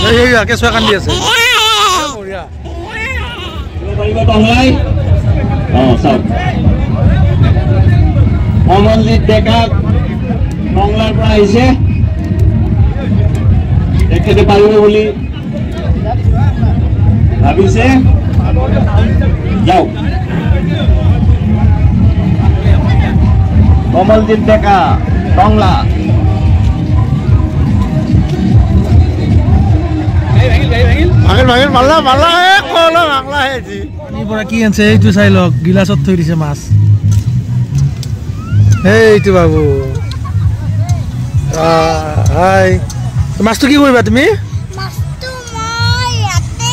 এই কেঁচুৱা কান্দি আছে বঢ়িয়া অমলজিৎ ডেকা টংলাৰ পৰা আহিছে তেখেতে পাৰিব বুলি ভাবিছে যাওক অমলজিৎ ডেকা টংলা ভাঙিল মাল্লা মাল্লা কলা মাংলা হেজি পানীৰ পৰা কি আনছে এইটো চাই লওক গিলাচত থৈ দিছে মাছ এইটো বাবু হাই মাছটো কি কৰিবা তুমি মাছটো মই ইয়াতে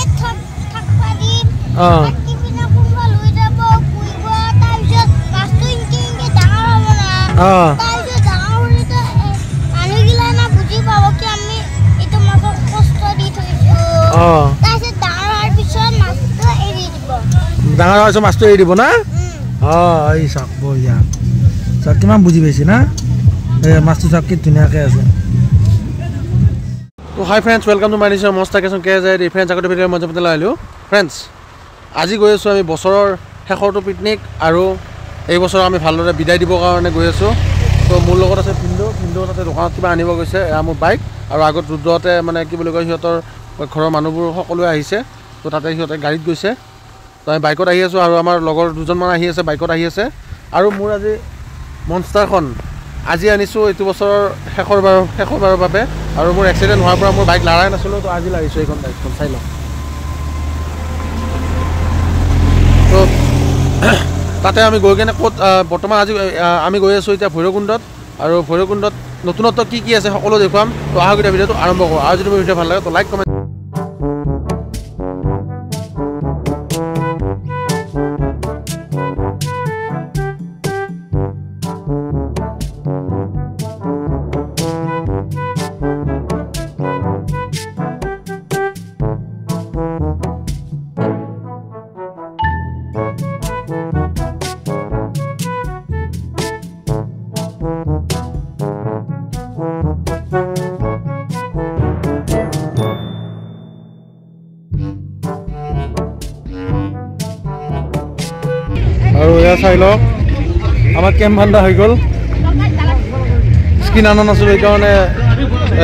থাকবা দিম অঁ বাকি পিনা কোনবা লৈ যাব কুইব তাৰপিছত মাছটো ইনকে ডাঙৰ হ'ব না অঁ তাৰপিছত ডাঙৰ হ'লে তো আনিগিলা না বুজি পাব কি আমি এইটো মাছক কষ্ট দি থৈছো অঁ তাৰপিছত ডাঙৰ হোৱাৰ পিছত মাছটো এৰি দিব ডাঙৰ হোৱাৰ পিছত মাছটো এৰি দিব না অঁ এই চাওক বঢ়িয়া চাওক কিমান বুজি পাইছে না এই মাছটো চাওক কি ধুনীয়াকৈ আছে তো হাই ফ্ৰেণ্ডছ ৱেলকাম টু মাই নিশ্চয় মস্ত কেছন কে যায় ফ্ৰেণ্ডছ আগতে ভিডিঅ' মই জপতে আহিলোঁ ফ্ৰেণ্ডছ আজি গৈ আছোঁ আমি বছৰৰ শেষৰটো পিকনিক আৰু এই বছৰ আমি ভালদৰে বিদায় দিবৰ কাৰণে গৈ আছোঁ তো মোৰ লগত আছে ভিন্দু তাতে দোকানত কিবা আনিব গৈছে এয়া মোৰ বাইক আৰু আগত ৰুদ্ৰতে মানে কি বুলি কয় সিহঁতৰ ঘৰৰ মানুহবোৰ সকলোৱে আহিছে তো তাতে সিহঁতে গাড়ীত গৈছে তো আমি বাইকত আহি আছোঁ আৰু আমাৰ লগৰ দুজনমান আহি আছে বাইকত আহি আছে আৰু মোৰ আজি মনষ্টাৰখন আজি আনিছোঁ এইটো বছৰৰ শেষৰ বাৰৰ বাবে আৰু মোৰ এক্সিডেণ্ট হোৱাৰ পৰা মোৰ বাইক লৰাই নাছিলোঁ তো আজি লাগিছোঁ এইখন বাইকখন চাই লওঁ তো তাতে আমি গৈ কিনে ক'ত বৰ্তমান আজি আমি গৈ আছোঁ এতিয়া ভৈৰৱকুণ্ডত আৰু ভৈৰৱকুণ্ডত নতুনত্ব কি কি আছে সকলো দেখুৱাম তো আহক এতিয়া ভিডিঅ'টো আৰম্ভ কৰোঁ আৰু যদি মোৰ ভিডিঅ' ভাল লাগে তো লাইক কমেণ্ট আৰু এয়া চাই লওক আমাৰ কেম্প বান্ধা হৈ গ'ল স্কিন আনা নাছিলোঁ সেইকাৰণে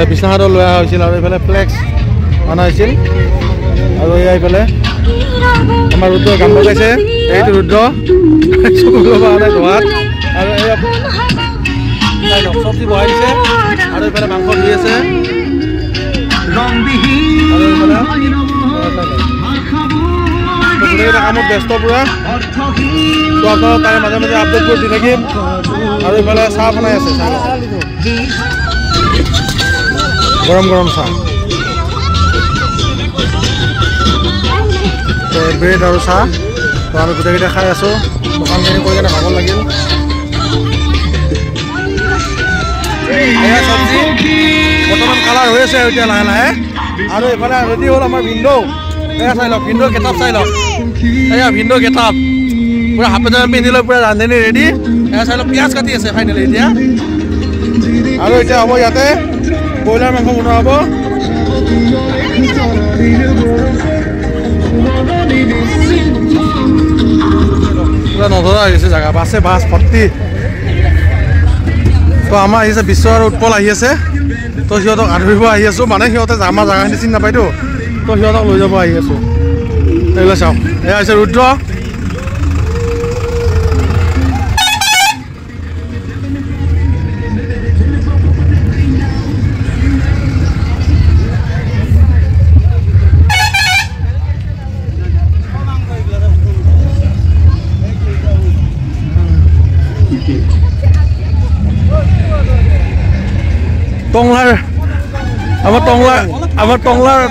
বিছনাহাটত লৈ অহা হৈছিল আৰু এইফালে ফ্লেক্স অনা হৈছিল আৰু এয়া এইফালে আমাৰ ৰুদ্ৰ গান বজাইছে এইটো ৰুদ্ৰ কাৰণে ধোৱাত আৰু এয়া চব্জি বহাই দিছে আৰু এইফালে মাংস ধুই আছে আৰু এইফালে গোটেইকেইটা কামত ব্যস্ত পুৰা তো আপোনালোক তাৰে মাজে মাজে আপডেটবোৰ দি থাকিম আৰু এইফালে চাহ বনাই আছে গৰম গৰম চাহ তো ব্ৰেড আৰু চাহ তো আমি গোটেইকেইটা খাই আছোঁ দোকানখিনি কৰি কিনে ভাগৰ লাগিল এয়া চব্জি বৰ্তমান কালাৰ হৈ আছে এতিয়া লাহে লাহে আৰু এইফালে ৰেডি হ'ল আমাৰ ভিন্দৌ এয়া চাই লওক ভিন্দৌ গেটআপ চাই লওক এয়া ভিন্দৌ গেটআপ পুৰা হাফ পেণ্ট পিন্ধি লৈ পুৰা ৰান্ধনি ৰেডি এয়া চাই লওক পিঁয়াজ কাটি আছে ফাইনেলি এতিয়া আৰু এতিয়া হ'ব ইয়াতে ব্ৰইলাৰ মাংস বনোৱা হ'ব পুৰা নধৰা হৈ গৈছে জেগা বাছে বাছ ভৰ্তি তো আমাৰ আহিছে বিশ্ব আৰু উৎপল আহি আছে তো সিহঁতক আদৰিব আহি আছোঁ মানে সিহঁতে আমাৰ জেগাখিনি চিনি নাপায়তো তো সিহঁতক লৈ যাব আহি আছোঁ এইবিলাক চাওক এয়া হৈছে ৰুদ্ৰ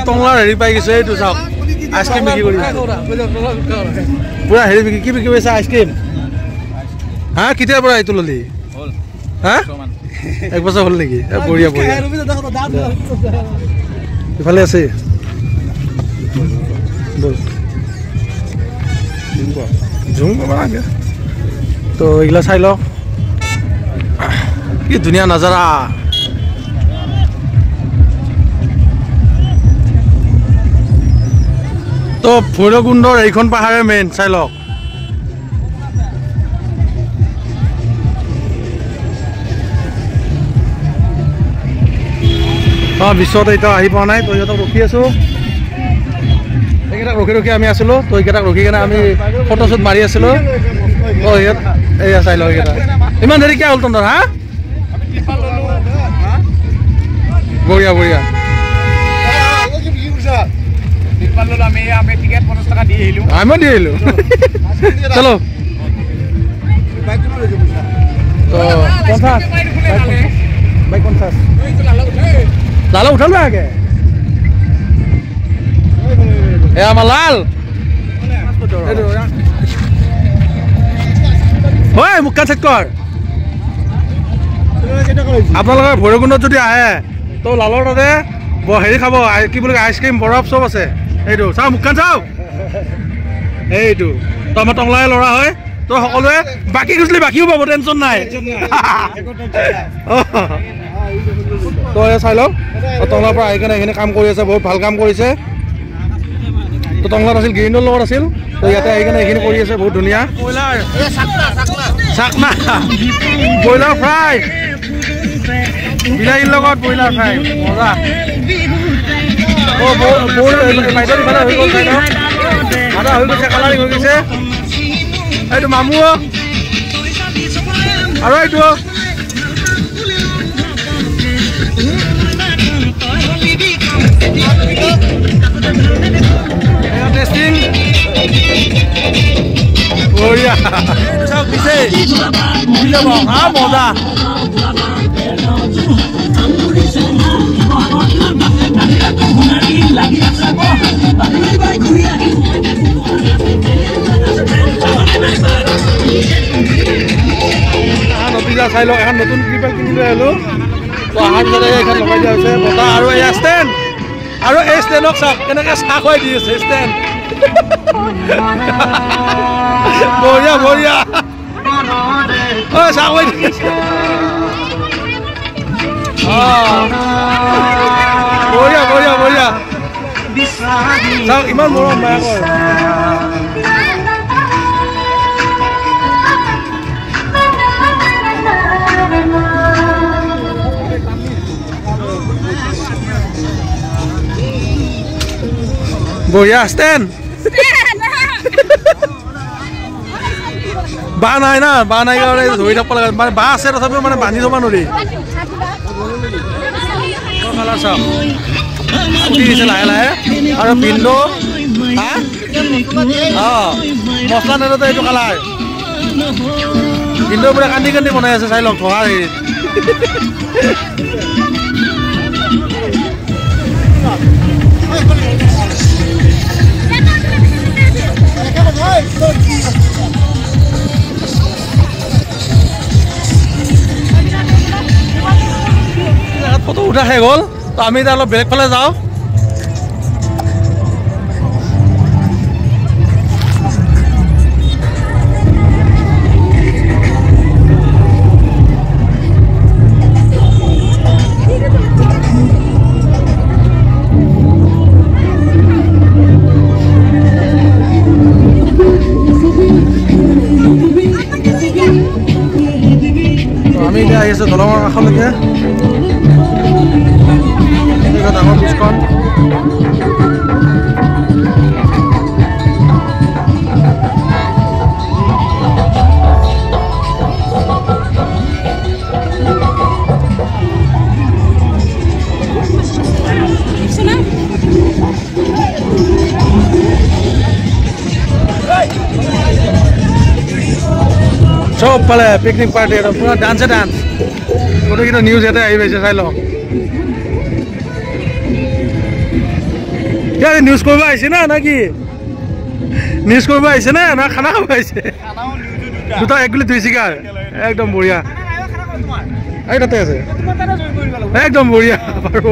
টংলাৰ হেৰি পাই গৈছে এইটো চাওক আইচক্ৰীম বিক্ৰী কৰি পুৰা হেৰি বিক্ৰী কি বিক্ৰী কৰিছে আইচক্ৰীম হা কেতিয়াৰ পৰা এইটো ল'লি হা 1 বছৰ হ'ল নেকি বঢ়িয়া বঢ়িয়া ইফালে আছে জুম তো এইগিলা চাই লওক কি ধুনীয়া নাজাৰা ভৈৰৱকুণ্ডৰ এইখন পাহাৰে মেইন চাই লওক বিশ্বত এতিয়া আহি পোৱা নাই তো ইহঁতক ৰখি আছো এইকেইটাক ৰখি আমি আছিলো তো এইকেইটাক ৰখি কিনে আমি ফটোশ্বুট মাৰি আছিলো এয়া চাই লওক এইকেইটা ইমান দেৰি কিয় হ'ল তহঁতৰ হা বঢ়িয়া বঢ়িয়া আমি দি আহিলো চলো তো 50 লালা উঠাল আগে এ আমার লাল হয় মুখ চেক কর আপোনালোকে ভৈৰৱকুণ্ডত যদি আহে তো লালৰ তাতে হেৰি খাব কি বুলি আইচক্ৰীম বৰফ চব আছে এইটো চাও মুখখন চাও এইটো তো আমাৰ টংলাই ল'ৰা হয় তো সকলোৱে বাকী খুচলি বাকীও পাব টেনশ্যন নাই তো চাই লওক টংলাৰ পৰা আহি কেনে এইখিনি কাম কৰি আছে বহুত ভাল কাম কৰিছে তো টংলাত আছিল গ্ৰীণৰ লগত আছিল তো ইয়াতে আহি কেনে এইখিনি কৰি আছে বহুত ধুনীয়া চাকনা ব্ৰইলাৰ ফ্ৰাই বিলাহীৰ লগত ব্ৰইলাৰ ফ্ৰাই মজা বাইদেউ ইফালে হৈ গ'ল বাইদেউ আদা হৈ গৈছে কালাৰিং হৈ গৈছে এইটো মামু আৰু এইটো টেষ্টিং বঢ়িয়া চাওক দিছে মজা নতুন চাই লওক এখন নতুন ট্ৰিপল কিনি লৈ আহিলো তো অহাৰ পিছতে এইখন লগাই দিয়া হৈছে বতাহ আৰু এই ষ্টেণ্ড আৰু এই ষ্টেণ্ডক চাওক কেনেকৈ চাহ খুৱাই দি আছে ষ্টেণ্ড বঢ়িয়া বঢ়িয়া ঐ চাহ খুৱাই দি আছে বঢ়িয়া বঢ়িয়া বঢ়িয়া চাওক ইমান মৰম মায়াকৰ বঢ়িয়া ষ্টেণ্ড বাঁহ নাই না বাঁহ নাই কাৰণে ধৰি থাকিব লাগে মানে বাঁহ আছে তথাপিও মানে বান্ধি থব নোৱাৰি কালাৰ চাওক উঠি দিছে লাহে লাহে আৰু বিন্দু মছলা নেদতে এইটো কালাৰ বিন্দু পুৰা কান্দি কান্দি বনাই আছে চাই লওক ধোঁৱাৰ হেৰিত ফটো উঠা শেষ হ'ল তো আমি এতিয়া অলপ বেলেগ ফালে যাওঁ আমি এতিয়া আহি আছোঁ দলঙৰ কাষলৈকে ডাঙৰ ব্ৰিজখন চব পালে পিকনিক পাৰ্টি এটা পুৰা ডান্সে ডান্স গোটেইকেইটা নিউজ ইয়াতে আহি পাইছে চাই লওক নিউজ কৰিব আহিছে না কি নিউজ কৰিব আহিছে না খানা খাব আহিছে দুটা এক গুলি দুই চিকাৰ একদম বঢ়িয়া এই তাতে আছে একদম বঢ়িয়া পাৰিব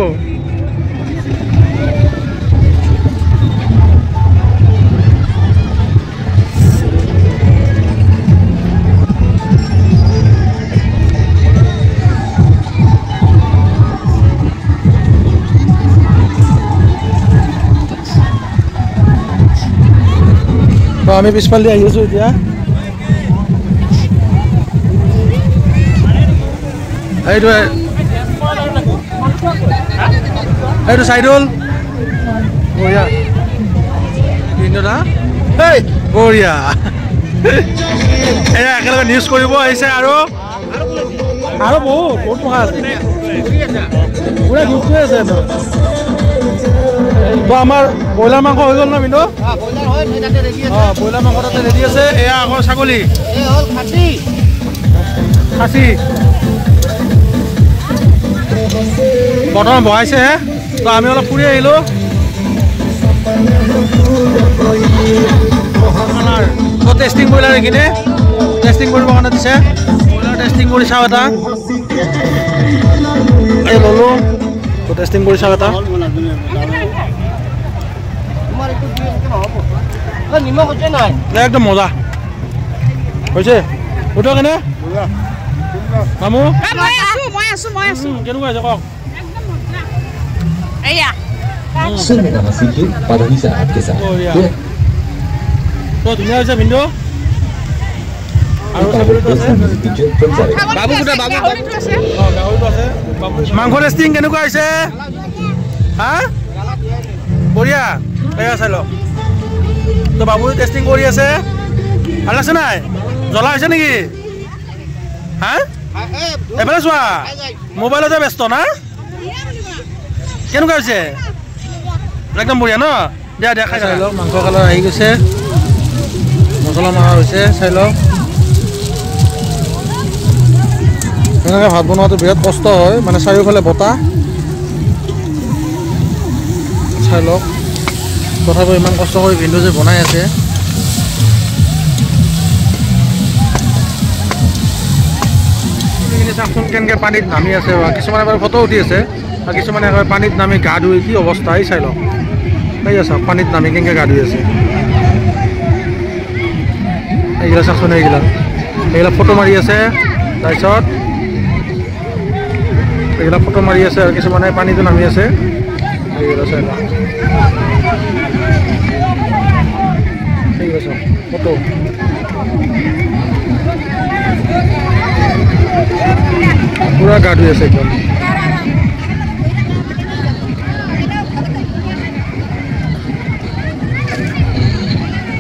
আমি পিছফালে আহি আছোঁ এতিয়া এইটো চাইডল বঢ়িয়া তিনিটা বঢ়িয়া এয়া একেলগে নিউজ কৰিব আহিছে আৰু বহুত পঢ়া আছে পুৰা গ্ৰুপ হৈ আছে তো আমাৰ ব্ৰইলাৰ মাংস হৈ গ'ল ন কিন্তু ব্ৰইলাৰ মাংস তাতে ৰেডি আছে এয়া আকৌ ছাগলী খাচী বৰ্তমান বহাইছেহে তো আমি অলপ ফুৰি আহিলোঁ তো টেষ্টিং ব্ৰইলাৰ এইখিনি টেষ্টিং কৰিবৰ কাৰণে দিছে ব্ৰইলাৰ টেষ্টিং কৰি চাওঁ এটা এই ল'লোঁ তো টেষ্টিং কৰি চাওঁ এটা একদম মজা হৈছে উঠো কেনে মামু কেনেকুৱা হৈছে কওক তো ধুনীয়া হৈছে ভিনদেউ আৰু গাহৰিটো আছে মাংস টেষ্টিং কেনেকুৱা হৈছে হা বঢ়িয়া এয়া চাই লওক তো বাবু টেষ্টিং কৰি আছে ভাল লাগছে নাই জ্বলা হৈছে নেকি হা এফালে চোৱা মোবাইলতে ব্যস্ত না কেনেকুৱা হৈছে একদম বঢ়িয়া ন দিয়া দিয়া খাই চাই লওক মাংস কালাৰ আহি গৈছে মছলা মৰা হৈছে চাই লওক এনেকৈ ভাত বনোৱাটো বিৰাট কষ্ট হয় মানে চাৰিওফালে বতাহ চাই লওক তথাপিও ইমান কষ্ট কৰি ভিনদেউ যে বনাই আছে চাওকচোন কেনেকৈ পানীত নামি আছে কিছুমানে বাৰু ফটো উঠি আছে আৰু কিছুমানে পানীত নামি গা ধুই কি অৱস্থা এই চাই লওক এই চাওক পানীত নামি কেনেকৈ গা ধুই আছে এইগিলা চাওকচোন এইগিলা ফটো মাৰি আছে তাৰপিছত এইগিলা ফটো মাৰি আছে আৰু কিছুমানে পানীটো নামি আছে এইগিলা চাই লওক ঠিক আছে ফটো পুৰা গা ধুই আছে একদম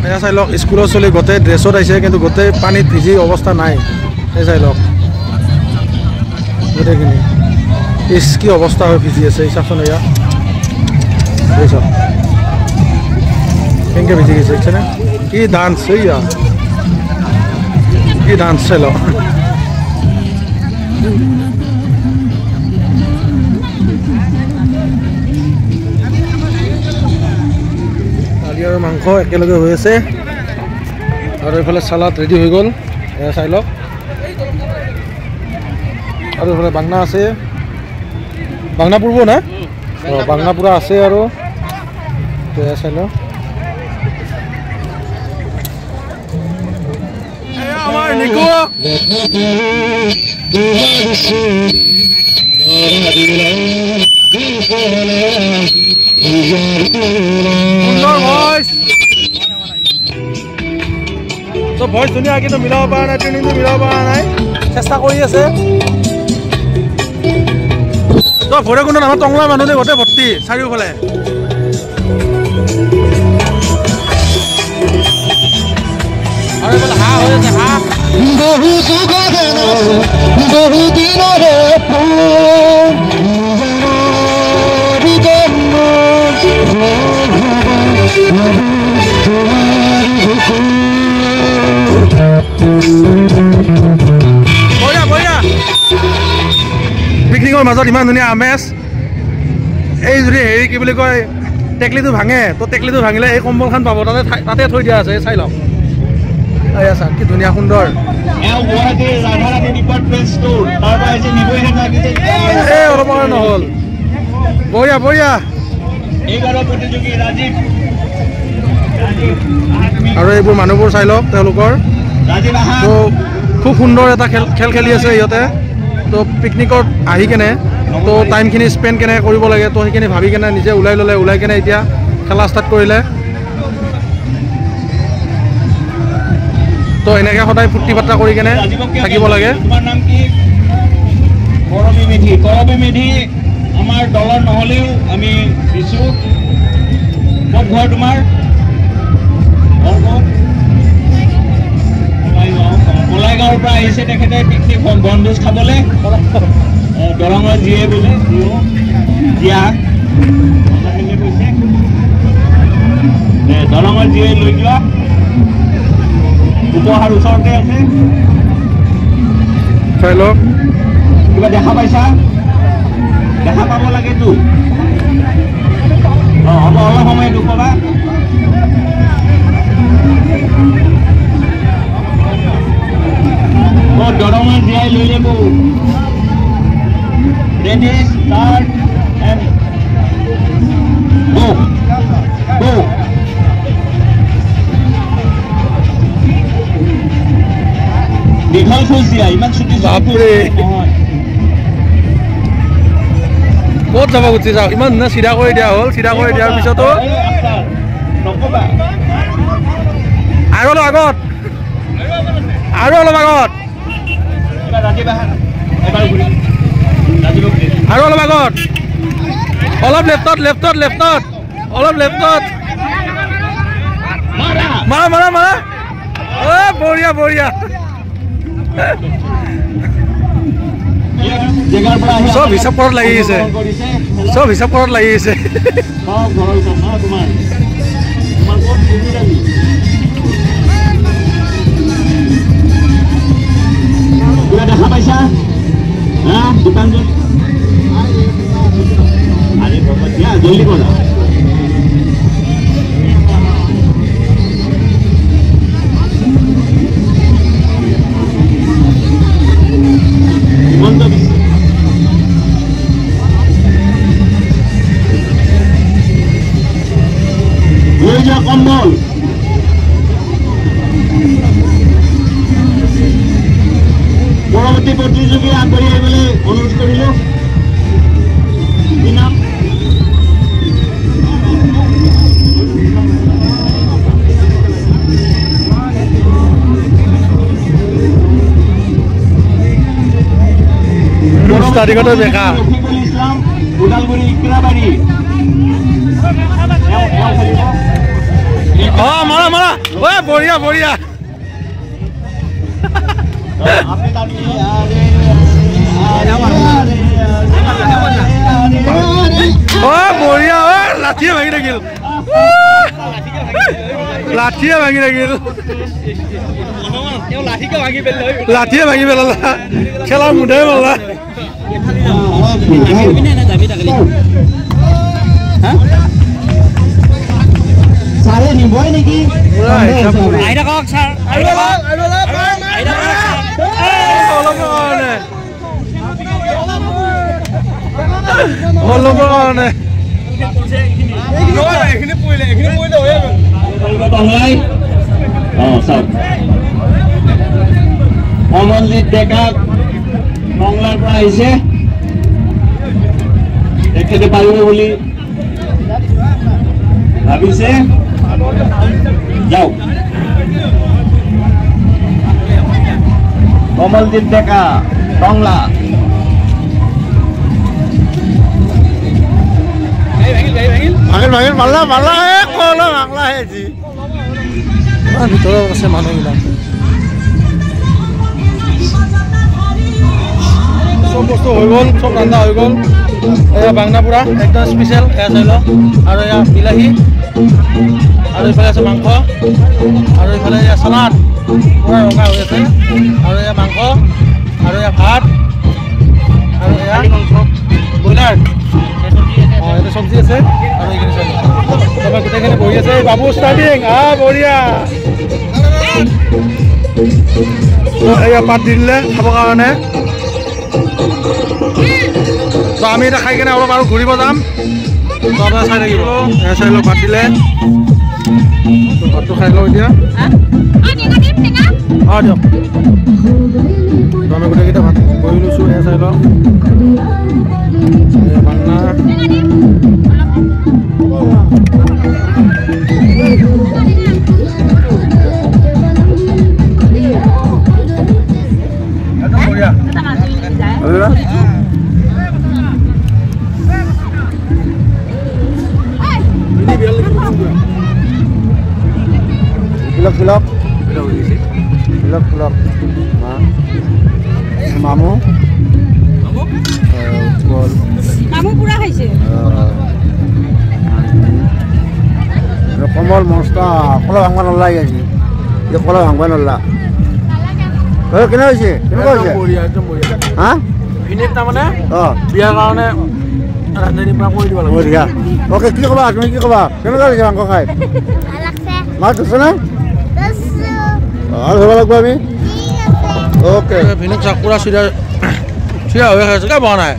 এয়া চাই লওক স্কুলৰ চলি গোটেই ড্ৰেছত আহিছে কিন্তু গোটেই পানীত ভিজি অৱস্থা নাই এই চাই লওক গোটেইখিনি ইচ কি অৱস্থা হৈ ভিজি আছে চাওকচোন এয়া চাওক কেনেকৈ ভিজি গৈছে দেখিছেনে কি ডান্স এয়া কি ডান্স চাই লওক দালি আৰু মাংস একেলগে হৈ আছে আৰু এইফালে চালাড ৰেডি হৈ গ'ল এয়া চাই লওক আৰু এইফালে বাংনা আছে বাংনা পুৰব না বাংনা পুৰা আছে আৰু এয়া চাই লওক আমাৰ নিকু তো ভইচ ধুনীয়া কিন্তু মিলাব পৰা নাই ট্ৰেইনিংটো মিলাব পৰা নাই চেষ্টা কৰি আছে তো ভৈৰৱকুণ্ডত আমাৰ টংলা মানুহ যে গোটেই ভৰ্তি চাৰিওফালে আৰু এইফালে হাঁহ হৈ আছে হাঁহ পিকনিকৰ মাজত ইমান ধুনীয়া আমেজ এই যদি হেৰি কি বুলি কয় টেকলিটো ভাঙে তো টেকলিটো ভাঙিলে এই কম্বলখন পাব তাতে থৈ দিয়া আছে চাই লওক এয়া চাওক কি ধুনীয়া সুন্দৰ এই অলপ নহ'ল বঢ়িয়া বঢ়িয়া আৰু এইবোৰ মানুহবোৰ চাই লওক তেওঁলোকৰ তো খুব সুন্দৰ এটা খেল খেলি আছে সিহঁতে তো পিকনিকত আহি কেনে তো টাইমখিনি স্পেণ্ড কেনেকৈ কৰিব লাগে তো সেইখিনি ভাবি কেনে নিজে ওলাই ল'লে ওলাই কেনে এতিয়া খেলা ষ্টাৰ্ট কৰিলে তো এনেকৈ সদায় ফূৰ্তি ফাৰ্তা কৰি কেনে থাকিব লাগে। তোমাৰ নাম কি? কৰবী মেধি। কৰবী মেধি আমাৰ দলৰ নহ'লেও আমি দিছোঁ। ক'ত ঘৰ তোমাৰ? বলাইগাঁৱৰ পৰা আহিছে তেখেতে পিকনিক বনভোজ খাবলৈ। দৰঙৰ যিয়ে বোলে জীয়া কৈছে দৰঙৰ যিয়ে লৈ যোৱা উপহাৰ ওচৰতে আছে। চাই লওক কিবা দেখা পাইছা? দেখা পাব লাগেতো। হ'ব অলপ সময় দুখবা। দৰঙৰ জীয়াই লৈ যাব। ৰেডি ষ্টাৰ্ট এণ্ড গো গো। দীঘল খোজ দিয়া, ইমান ছুটি বাপৰে ক'ত যাব গুচি যাওক, ইমান ধুনীয়া চিধা কৰি দিয়া হ'ল। চিধা কৰি দিয়াৰ পিছতো আৰু অলপ আগত, আৰু অলপ আগত, আৰু অলপ আগত, অলপ লেফ্টত লেফ্টত লেফ্টত, অলপ লেফ্টত। মাৰা মাৰা মাৰা। বঢ়িয়া বঢ়িয়া। চব হিচাপ কৰাত লাগি আছে, চব হিচাপ কৰাত লাগি আছে। দেখা পাইছা? দোকান জলদি কৰা। হিমন্ত বিশ্ব লৈ যোৱা কম্বল। পৰৱৰ্তী প্ৰতিযোগী আগবাঢ়ি আহিবলৈ অনুৰোধ কৰিলোঁ। কি নাম? ৰফিকুল ইছলাম, ওদালগুৰি ইকৰাবাৰী। মাৰা মাৰা। বঢ়িয়া বঢ়িয়া। বঢ়িয়া। লাঠিয়ে ভাঙি থাকিল, লাঠিয়ে ভাঙি থাকিল, লাঠিয়ে ভাঙি পেলালা। খেলাৰ মুধাই মাৰলা। ছাৰে নিবই নেকি? অমনজিৎ ডেকা মংলাৰ পৰা আহিছে। তেখেতে পাৰিব বুলি ভাবিছে। যাওক। কমলজিৎ ডেকা টংলা। ভাঙিল ভাঙিল মাল্লা মাল্লা। মাংলা আজি ভিতৰত আছে মানুহবিলাক। চব বস্তু হৈ গ'ল, চব ৰান্ধা হৈ গ'ল। এয়া বাংনা পুৰা একদম স্পেচিয়েল। এয়া চাই লওক। আৰু এয়া বিলাহী, আৰু এইফালে আছে মাংস, আৰু এইফালে এয়া চালাড পুৰা ৰঙা হৈ আছে, আৰু এয়া মাংস, আৰু এয়া ভাত, আৰু এয়া ব্ৰইলাৰ। এইটো চব্জি আছে। আৰু এইখিনি চাই লওক, গোটেইখিনি বহি আছে। বাবু ষ্টাৰ্টিং। বঢ়িয়া। এয়া পাত দি দিলে খাবৰ কাৰণে। তো আমি এতিয়া খাই কেনে অলপ আৰু ঘূৰিব যাম। তো আপোনাৰ চাই থাকিব। চাই লওক, ভাত দিলে। ভাতটো খাই লওঁ এতিয়া। দিয়ক। তো আমি গোটেইকেইটা ভাত বহি লৈছোঁ। এয়া চাই লওক। বাংনা Pilok. Mamu. Mamu pura খাইছে Komal monster kala bangban Allah ya ji ye kala bangban Allah kena hoise ha V-neck তা মানে oh বিয়াৰ কাৰণে ৰান্ধনি পৰা কৈ দিব লাগিব বঢ়িয়া ওকে কি কবা তুমি কি কবা কেনেকুৱা লাগিছে মাংস খাই লাগছে মাছ আছে না আৰু হ'ব লাগিব আমি ওকে ভিনেক চাকুৰা চিৰা হৈ আছে কা বনা নাই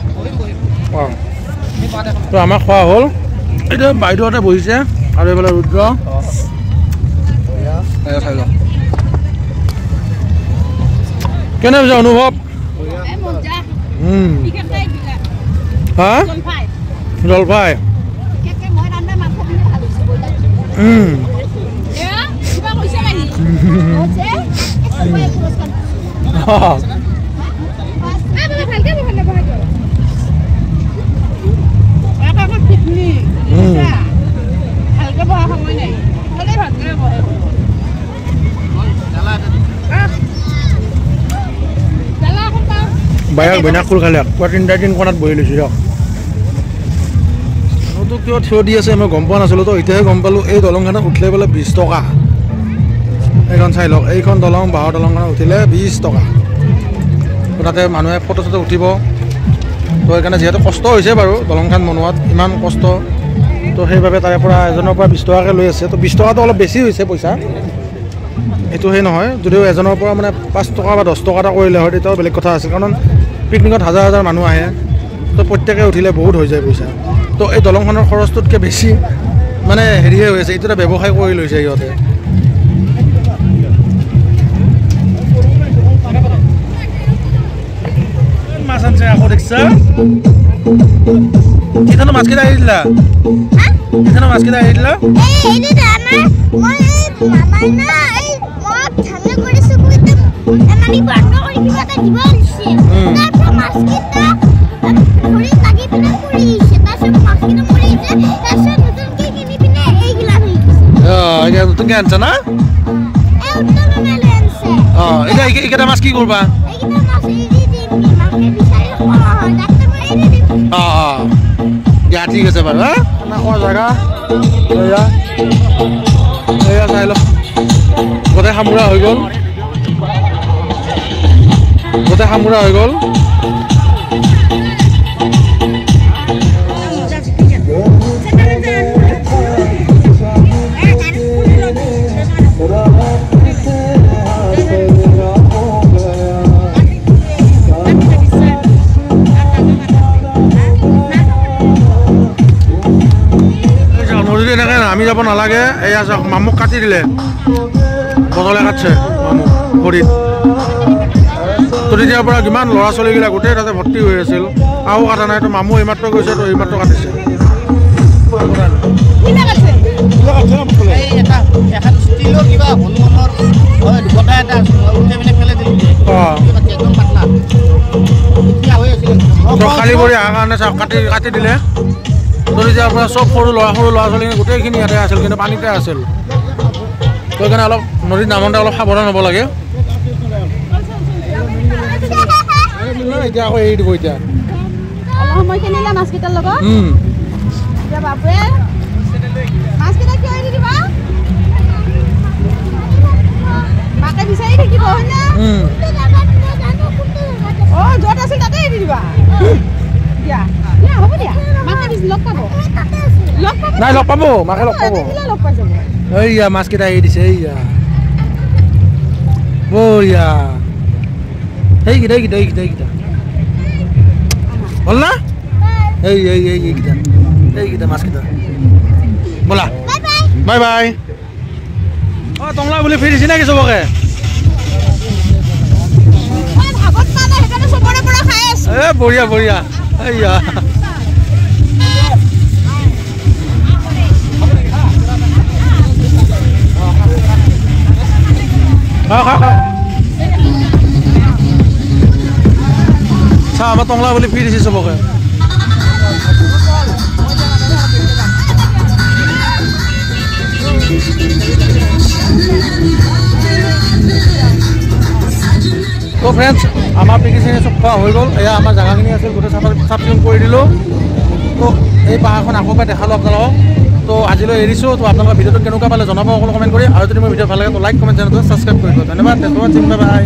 তো আমাৰ খোৱা হ'ল এতিয়া বাইদেউহঁতে বহিছে আৰু এইফালে ৰুদ্ৰ কেনে হৈছে অনুভৱ হা জলফাই বাইক বইনাকুল খালে পুৱা 3 কোণাত বহি লৈছোঁ দিয়ক তো কিয় থিয় দি আছে মই গম পোৱা নাছিলোঁ তো এতিয়াহে গম পালোঁ এই দলংখনত উঠিলে বোলে 20 টকা এইখন চাই লওক এইখন দলং বাঁহৰ দলংখনত উঠিলে 20 টকা তাতে মানুহে ফটো চটো উঠিব তো সেইকাৰণে যিহেতু কষ্ট হৈছে বাৰু দলংখন বনোৱাত ইমান কষ্ট তো সেইবাবে তাৰে পৰা এজনৰ পৰা 20 টকাকৈ লৈ আছে তো 20 টকাটো অলপ বেছি হৈছে পইচা এইটো সেই নহয় যদিও এজনৰ পৰা মানে 5 টকা বা 10 টকা এটা কৰিলে হয় তেতিয়াও বেলেগ কথা আছে কাৰণ পিকনিকত হাজাৰ মানুহ আহে তো প্ৰত্যেকে উঠিলে বহুত হৈ যায় পইচা তো এই দলংখনৰ খৰচটোতকৈ বেছি মানে হেৰিহে হৈ আছে এইটো এটা ব্যৱসায় কৰি লৈছে সিহঁতে মাছ আনছে আকৌ দেখিছা কিথানো মাছকেইটা আহি দিলা কিথানো মাছকেইটা আহি দিলা নতুনকে আনছা না এইকেইটা মাছ কি কৰবা দিয়া ঠিক আছে বাৰু হা খোৱা জেগা এয়া চাই লওক গোটেই সামোৰা হৈ গ'ল নদীত এনেকৈ নামি যাব নালাগে এয়া চাওক মামুক কাটি দিলে বটলে কাটছে মামুক ভৰিত তো তেতিয়াৰ পৰা কিমান ল'ৰা ছোৱালীবিলাক গোটেই তাতে ভৰ্তি হৈ আছিল আৰু কাটা নাই তো মামু এইমাত্ৰ গৈছে তো এইমাত্ৰ কাটিছে খালী ভৰি অহাৰ কাৰণে চাওক কাটি দিলে তো তেতিয়াৰ পৰা চব সৰু ল'ৰা ছোৱালী গোটেইখিনি ইয়াতে আছিল কিন্তু পানীতে আছিল তো সেইকাৰণে অলপ নদীত নামোতে অলপ সাৱধান হ'ব লাগে এতিয়া আকৌ এৰি দিব এতিয়া নাই লগ পাব মাকে লগ পাব এইয়া মাছকেইটা এৰি দিছে এইয়া বঢ়িয়া এইকেইটা হ'ল না এইকেইটা মাছকেইটা ব'লা বাই বাই অঁ টংলা বুলি ফিৰি দিছি নেকি চবকে বঢ়িয়া এইয়া চা আমাৰ টংলা বুলি ফিৰি দিছে চবকে তো ফ্ৰেণ্ডছ আমাৰ পিকনিক চিকনিক চব খোৱা হৈ গ'ল এয়া আমাৰ জেগাখিনি আছিল গোটেই চাফ চিকুণ কৰি দিলোঁ তো এই পাহাৰখন আকৌ পৰা দেখালোঁ আপোনালোকক তো আজিলৈ এৰিছোঁ তো আপোনালোকৰ ভিডিঅ'টো কেনেকুৱা পালে জনাব অকল কমেণ্ট কৰি আৰু যদি মোৰ ভিডিঅ' ভাল লাগে তো লাইক কমেণ্ট চেনেলটো ছাবস্ক্ৰাইব কৰি দিব ধন্যবাদ বাই